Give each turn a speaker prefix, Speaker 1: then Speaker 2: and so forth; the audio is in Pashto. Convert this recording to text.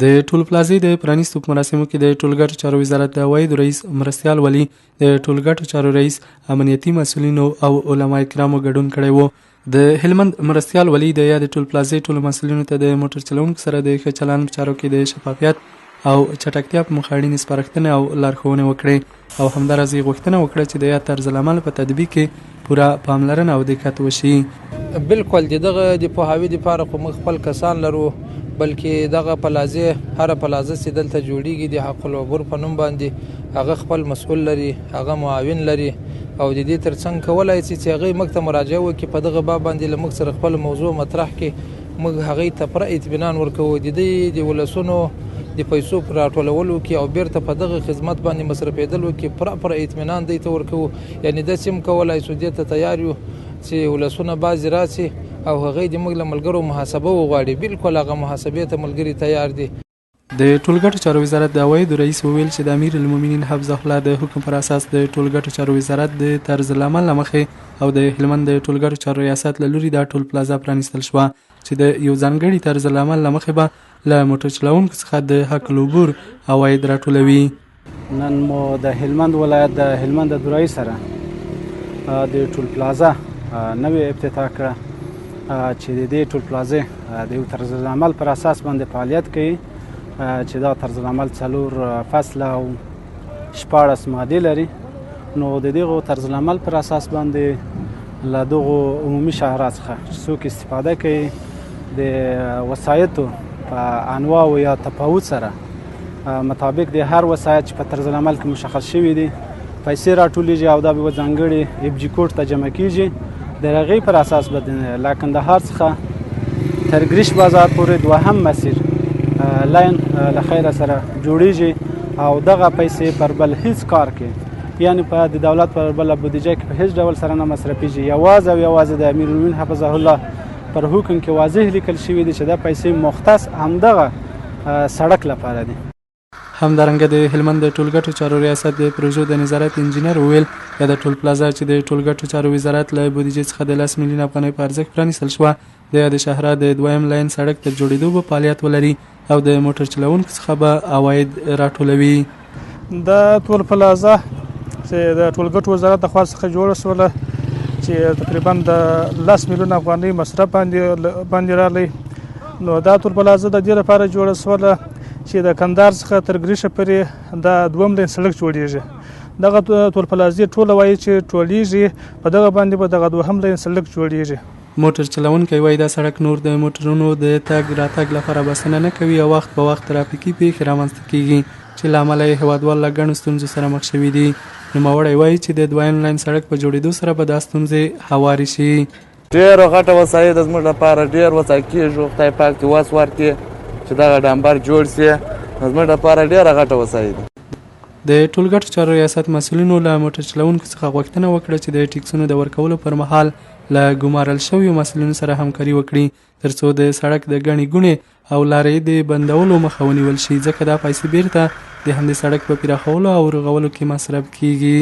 Speaker 1: د ټول پلازې د پرانیستو مراسمو کې د ټولګټو چارو وزارت د عوایدو رئیس مرستیال ولی د ټولګټو چارو رئیس امنیتي مسؤلینو او علما کرامو ګډون کړی و. د هلمند مرستیال ولی د یاد ټول پلازې ټول مسؤلینو ته د موټر چلونکو سره د ښه چلند چارو کې د شفافیت او چټکتیا په موخه اړینې سپارښتنې او لارښوونې وکړې او همداراز یې غوښتنه وکړه چې د یاد طرز العمل په تطبیق کې پوره پاملرنه او دقت وشي.
Speaker 2: بالکل دغه د پوهاوي لپاره خو موږ خپل کسان لرو، بلکې دغه پلازې هر پلازه چې دلته جوړیږي د حق العبور په نوم باندې هغه خپل مسؤل لري، هغه معاون لري او د دې ترڅنګ کولای شي چې هغه موږ ته مراجعه وکړي په دغه باب باندې له موږ سره خپل موضوع مطرح کړي، موږ هغه ته پوره اطمینان ورکوو د دې د ولسونو د پیسو پر راټولولو کې او بیرته په دغه خدمت باندې مصرفېدلو کې پوره اطمینان دی ته ورکوو. یعنی داسې هم کولای شو دې ته تیار یو چې ولسونه بعضې راسي او هغه د موږ له ملګرو محاسبه وغواړي، بالکل هغه محاسبې ته ملګري تیار دي.
Speaker 1: د ټولګټو چارو وزارت د عوایدو رئیس وویل چې د امیر المؤمنین حفظه الله د حکم پر اساس د ټولګټو چارو وزارت د طرز العمل له مخې او د هلمند د ټولګټو چارو ریاست له لوري دا ټول پلازه پرانیستل شوه چې د یو ځانګړي طرز العمل له مخې به له موټر چلونکو څخه د حق العبور عواید راټولوي.
Speaker 3: نن مو د هلمند ولایت د هلمند د دورایي سره د ټول پلازه نوې افتتاح کړه چې د دې ټول پلازې د یو طرز العمل پر اساس باندې فعالیت کوي چې دا طرز العمل 4 فصله او 14 مادې لري. نو د دغه طرز العمل پر اساس باندې له دغه عمومي شهرات څخه چې څوک استفاده کوي د وسایطو په انواع یا تفاوت سره مطابق د هر وسایط چې په طرز العمل کې مشخص شوي دي پیسې راټولیږي او دا به ځانګړي اف جي کوډ ته جمع کیږي. د هغې پر اساس به له کندهار څخه تر ګریش بازار پورې دوهم مسیر لاین له خیره سره جوړیږي او دغه پیسې پر بل هیڅ کار کې یعنی په د دولت پر بل بودیجه کې په هیڅ ډول سره نه مصرفیږي. یوازې او یوازې د امیر المؤمنین حفظه الله پر حکم کې واضح لیکل شوي دي چې دا پیسې مختص همدغه سړک لپاره دي.
Speaker 1: همدارنګه د هلمند د ټولګټو چارو ریاست د پروژو د نظارت انجینر وویل یا د ټول پلازا چې د ټولګټو چارو وزارت له بودیجې څخه د 10 میلیون افغانۍ په ارزښت پرانیستل شوه د یاد شهره د دویم لاین سړک تر جوړېدو به فعالیت ولري او د موټر چلونکو څخه به عواید راټولوي.
Speaker 4: د ټول پلازا چې د ټولګټو وزارت د خوا څخه جوړه شوله چې تقریبا د 10 میلیون افغانۍ مصرف باندې راغلی. نو دا ټول پلازا د دې لپاره جوړه شوله چې د کندهار څخه تر ګریشه پورې د دویم لین سړک جوړیږي. دغه ټول پلازې ټوله وایي چې ټولیږي په دغه باندې به دغه دوهم لین سړک جوړیږي.
Speaker 1: موټر چلونکي وایي دا سړک نور د موټرونو د تګ راتګ لپاره بسنه نه کوي او وخت په وخت ترافیکي پیښې رامنځته کیږي چې له امله یې هیوادوال له ګڼو ستونزو سره مخ شوي دي. نوموړی وایي چې د دویم لاین سړک په جوړېدو سره به دا ستونزې هوارې شي.
Speaker 5: ډېره غټه وسایط زموږ لپاره ډېر وسایط کېږي، خدای پاک دې وس ورکړي چې دغه ډامبر جوړ شي، زموږ لپاره ډېره غټه وسایط.
Speaker 1: د ټولګټو چارو ریاست مسؤلینو له موټر چلونکو څخه غوښتنه وکړه چې د ټیکسونو د ورکولو پر مهال له ګمارل شویو مسؤلینو سره همکاري وکړي ترڅو د سړک د ګڼې ګوڼې او لارې د بندولو مخه ونیول شي ځکه دا پیسې بیرته د همدې سړک په پراخولو او رغولو کې مصرف کیږي.